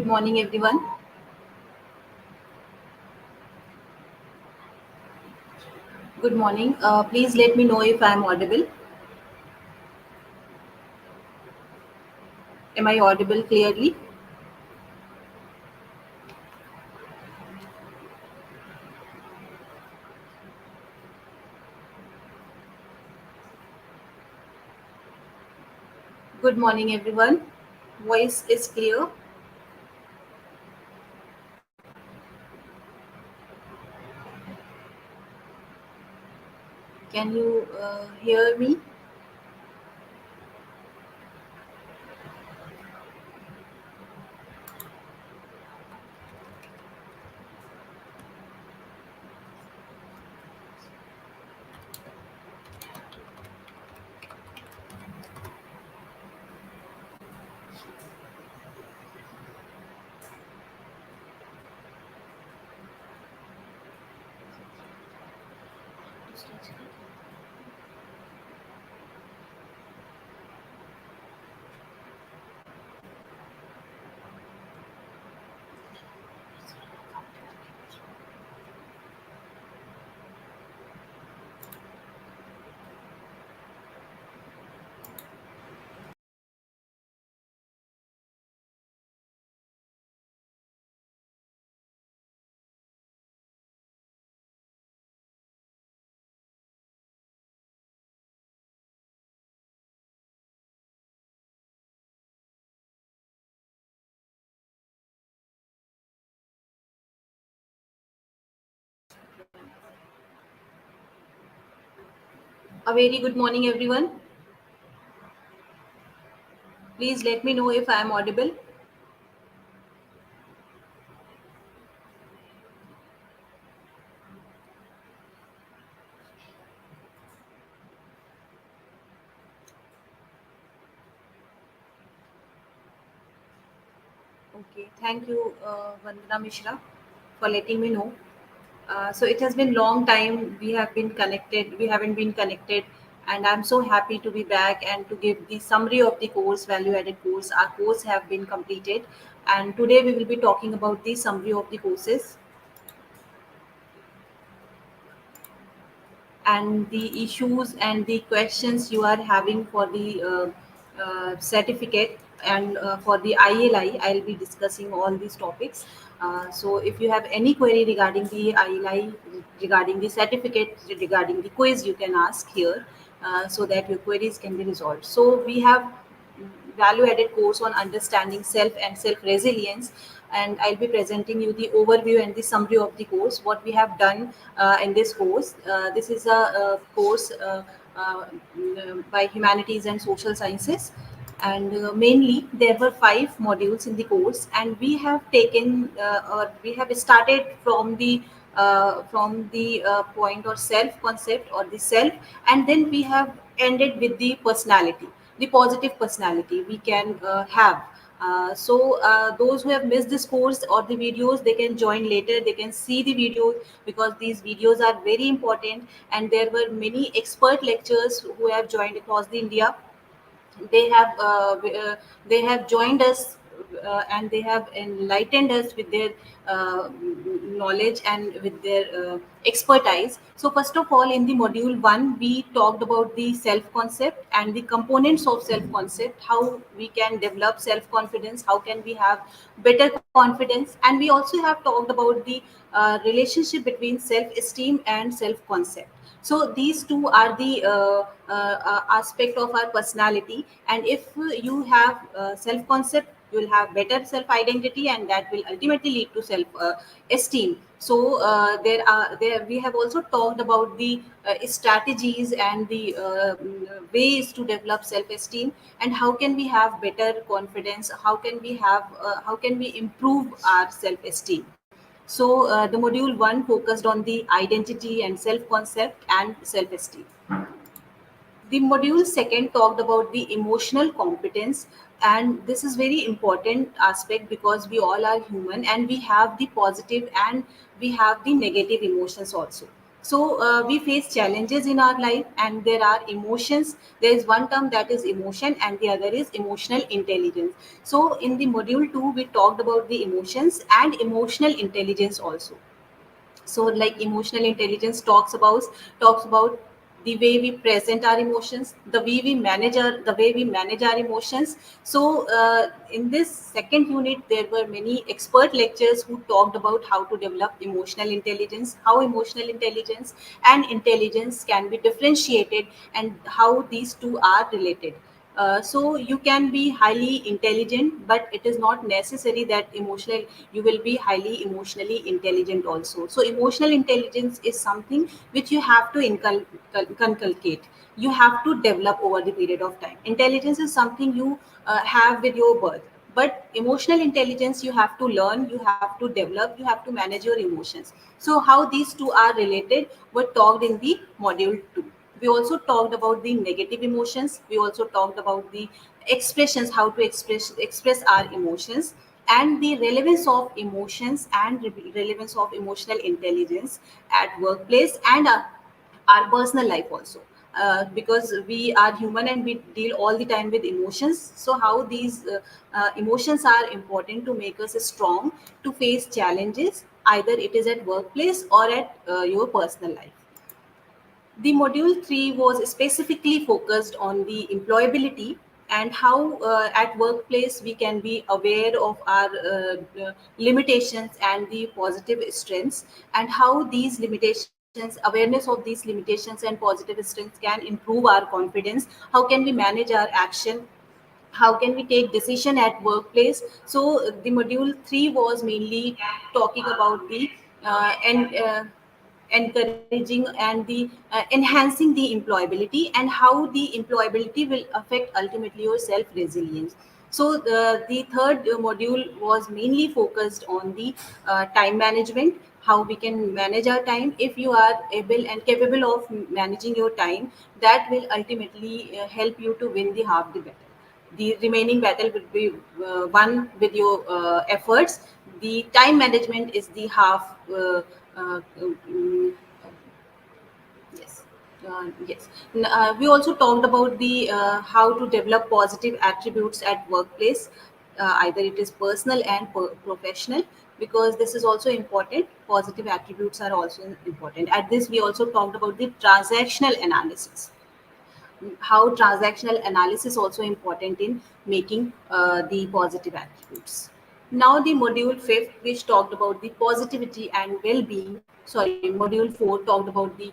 Good morning, everyone. Good morning. Please let me know if I am audible. Am I audible clearly? Good morning, everyone. Voice is clear. Can you hear me? A very good morning, everyone. Please let me know if I am audible. Okay. Thank you, Vandana Mishra, for letting me know. So it has been long time we have been connected. We haven't been connected, and I'm so happy to be back and to give the summary of the course, value-added course. Our course have been completed, and today we will be talking about the summary of the courses and the issues and the questions you are having for the certificate and for the ILI. I'll be discussing all these topics. So if you have any query regarding the ILI, regarding the certificate, regarding the quiz, you can ask here so that your queries can be resolved. So we have value added course on understanding self and self resilience, and I'll be presenting you the overview and the summary of the course, what we have done in this course. This is a, course by humanities and social sciences, and mainly there were 5 modules in the course, and we have taken or we have started from the point or self concept or the self, and then we have ended with the personality, the positive personality we can have. Those who have missed this course or the videos, they can join later, they can see the videos, because these videos are very important, and there were many expert lectures who have joined across the India. They have they have joined us, and they have enlightened us with their knowledge and with their expertise. So first of all, in the module 1, we talked about the self concept and the components of self concept, how we can develop self confidence, how can we have better confidence, and we also have talked about the relationship between self esteem and self concept. So these two are the aspect of our personality, and if you have self concept, you will have better self identity, and that will ultimately lead to self esteem. So there we have also talked about the strategies and the ways to develop self esteem, and how can we have better confidence, how can we improve our self esteem. So the module 1 focused on the identity and self concept and self esteem. The module 2 talked about the emotional competence, and this is very important aspect because we all are human and we have the positive and we have the negative emotions also. So we face challenges in our life, and there are emotions. There is one term that is emotion, and the other is emotional intelligence. So in the module 2 we talked about the emotions and emotional intelligence also. So like emotional intelligence talks about the way we present our emotions, the way we manage our emotions. So in this second unit there were many expert lectures who talked about how to develop emotional intelligence, how emotional intelligence and intelligence can be differentiated, and how these two are related. So you can be highly intelligent, but it is not necessary that emotional you will be highly emotionally intelligent also. So emotional intelligence is something which you have to inculcate. You have to develop over the period of time. Intelligence is something you have with your birth, but emotional intelligence you have to learn, you have to develop, you have to manage your emotions. So how these two are related were talked in the module 2. We also talked about the negative emotions. We also talked about the expressions, how to express our emotions, and the relevance of emotions and relevance of emotional intelligence at workplace and our personal life also. Because we are human and we deal all the time with emotions, so how these emotions are important to make us strong to face challenges, either it is at workplace or at your personal life. The module 3 was specifically focused on the employability and how at workplace we can be aware of our limitations and the positive strengths, and how these limitations, awareness of these limitations and positive strengths can improve our confidence, how can we manage our action, how can we take decision at workplace. So the module 3 was mainly talking about the and encouraging and the enhancing the employability, and how the employability will affect ultimately your self resilience. So the third module was mainly focused on the time management, how we can manage our time. If you are able and capable of managing your time, that will ultimately help you to win the half the battle. The remaining battle will be won with your efforts. The time management is the half. Yes. Yes. We also talked about the how to develop positive attributes at workplace, either it is personal and professional, because this is also important. Positive attributes are also important. At this, we also talked about the transactional analysis, how transactional analysis also important in making the positive attributes. Now the module 5th, which talked about the positivity and well-being. Sorry, module 4 talked about the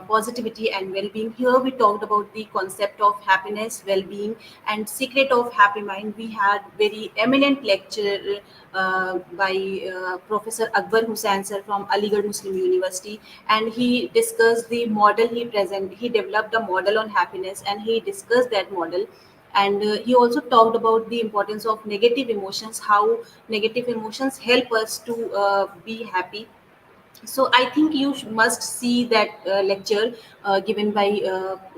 positivity and well-being. Here we talked about the concept of happiness, well-being, and secret of happy mind. We had very eminent lecture by Professor Akbar Hussain sir from Aligarh Muslim University, and he discussed the model he developed a model on happiness, and he discussed that model. And he also talked about the importance of negative emotions, how negative emotions help us to be happy. So I think you must see that lecture given by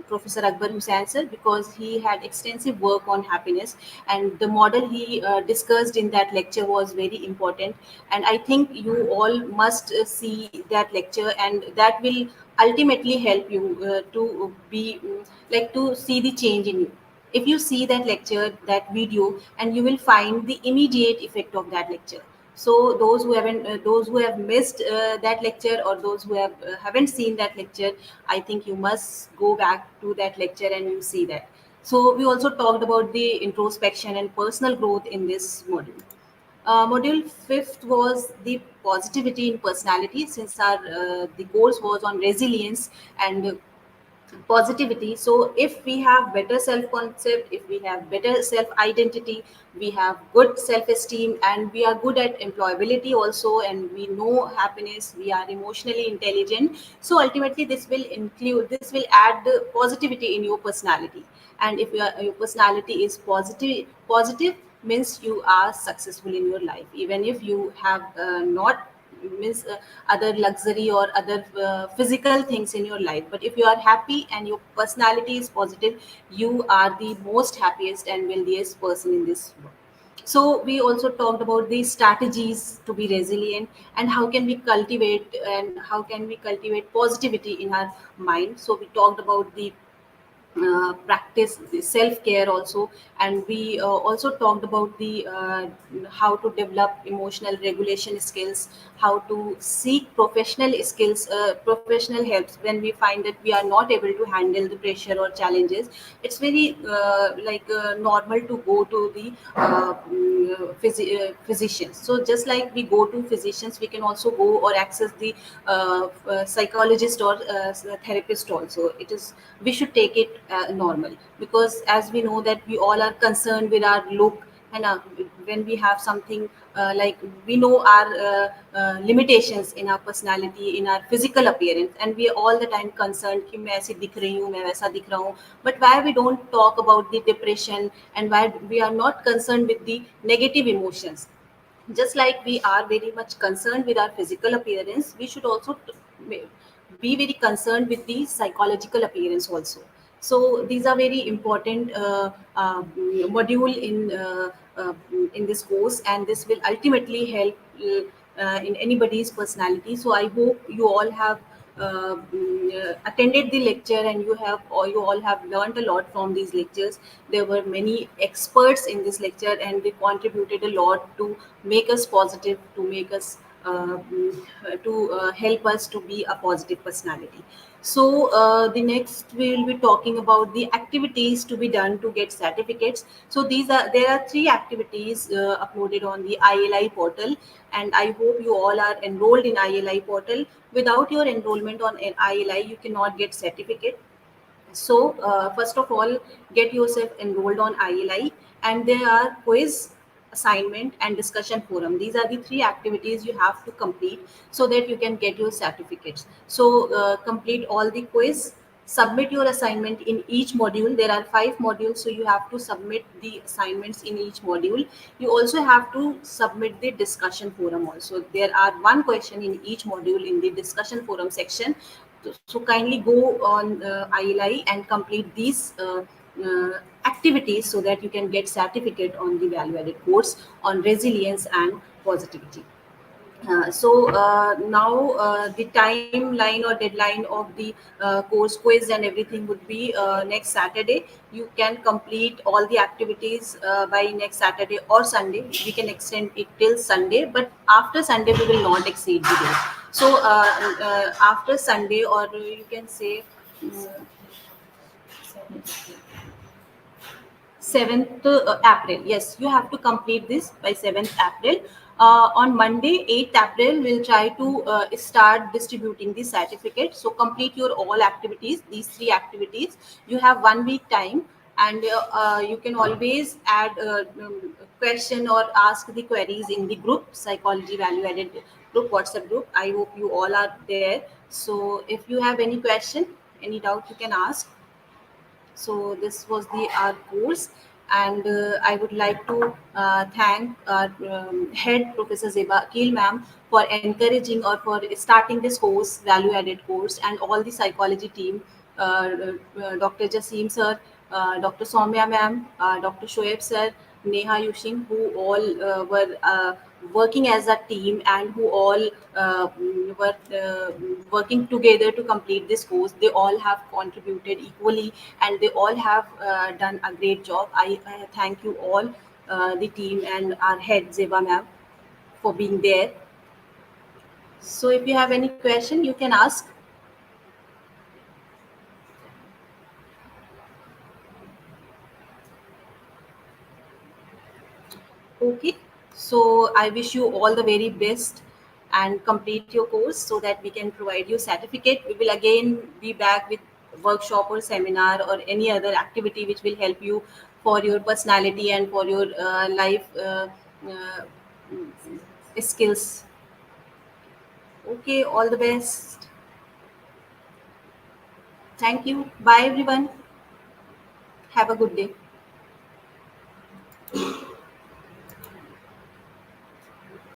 Professor Akbar Hussain sir, because he had extensive work on happiness, and the model he discussed in that lecture was very important. And I think you all must see that lecture, and that will ultimately help you to be like to see the change in you. If you see that lecture, that video, and you will find the immediate effect of that lecture. So those who have missed that lecture, or those who haven't seen that lecture, I think you must go back to that lecture and you see that. So we also talked about the introspection and personal growth in this module. Module 5th was the positivity in personality, since our the course was on resilience and positivity. So if we have better self concept, if we have better self identity, we have good self esteem, and we are good at employability also, and we know happiness, we are emotionally intelligent. So ultimately this will add the positivity in your personality. And if your personality is positive means you are successful in your life, even if you have not means other luxury or other physical things in your life. But if you are happy and your personality is positive, you are the most happiest and wealthiest person in this world. So we also talked about the strategies to be resilient, and how can we cultivate positivity in our mind. So we talked about the practice self care also, and we also talked about the how to develop emotional regulation skills, how to seek professional helps when we find that we are not able to handle the pressure or challenges. It's very normal to go to the physicians. So just like we go to physicians, we can also go or access the psychologist or therapist also. It is, we should take it normal, because as we know that we all are concerned with our look, and when we have something like, we know our limitations in our personality, in our physical appearance, and we are all the time concerned कि मैं ऐसी दिख रही हूँ, मैं वैसा दिख रहा हूँ. But why we don't talk about the depression, and why we are not concerned with the negative emotions? Just like we are very much concerned with our physical appearance, we should also be very concerned with the psychological appearance also. So these are very important module in this course, and this will ultimately help in anybody's personality. So I hope you all have attended the lecture, and you all have learned a lot from these lectures. There were many experts in this lecture, and they contributed a lot to make us positive, to make us to help us to be a positive personality. So the next we will be talking about the activities to be done to get certificates. So there are three activities uploaded on the ILI portal, and I hope you all are enrolled in ILI portal. Without your enrollment on an ILI, you cannot get certificate. So, first of all, get yourself enrolled on ILI, and there are quiz, assignment, and discussion forum. These are the three activities you have to complete so that you can get your certificates. So, complete all the quiz, submit your assignment in each module. There are 5 modules, so you have to submit the assignments in each module. You also have to submit the discussion forum also. There are one question in each module in the discussion forum section. So kindly go on ILI and complete these activities so that you can get certificate on the value added course on resilience and positivity. Now the timeline or deadline of the course quiz and everything would be next Saturday. You can complete all the activities by next Saturday or Sunday. We can extend it till Sunday, but after Sunday we will not exceed the day. So after Sunday, or you can say mm, 7th April. Yes, you have to complete this by 7th April. On Monday, 8th April, we'll try to start distributing the certificate. So complete your all activities, these three activities. You have 1 week time, and you can always add question or ask the queries in the group, Psychology Value Added group, WhatsApp group. I hope you all are there. So if you have any question, any doubt, you can ask. So this was the our course, and I would like to thank our head Professor Zeba Akil ma'am for encouraging or for starting this course, value added course, and all the psychology team, Dr. Jasim sir, Dr. Soumya ma'am, Dr. Shoaib sir, Neha Yushing, who all were working as a team, and who all were working together to complete this course. They all have contributed equally, and they all have done a great job. I thank you all, the team and our head Zeba ma'am, for being there. So if you have any question, you can ask. Okay, so I wish you all the very best and complete your course so that we can provide you certificate. We will again be back with workshop or seminar or any other activity which will help you for your personality and for your life uh, skills. Okay, all the best. Thank you. Bye everyone. Have a good day.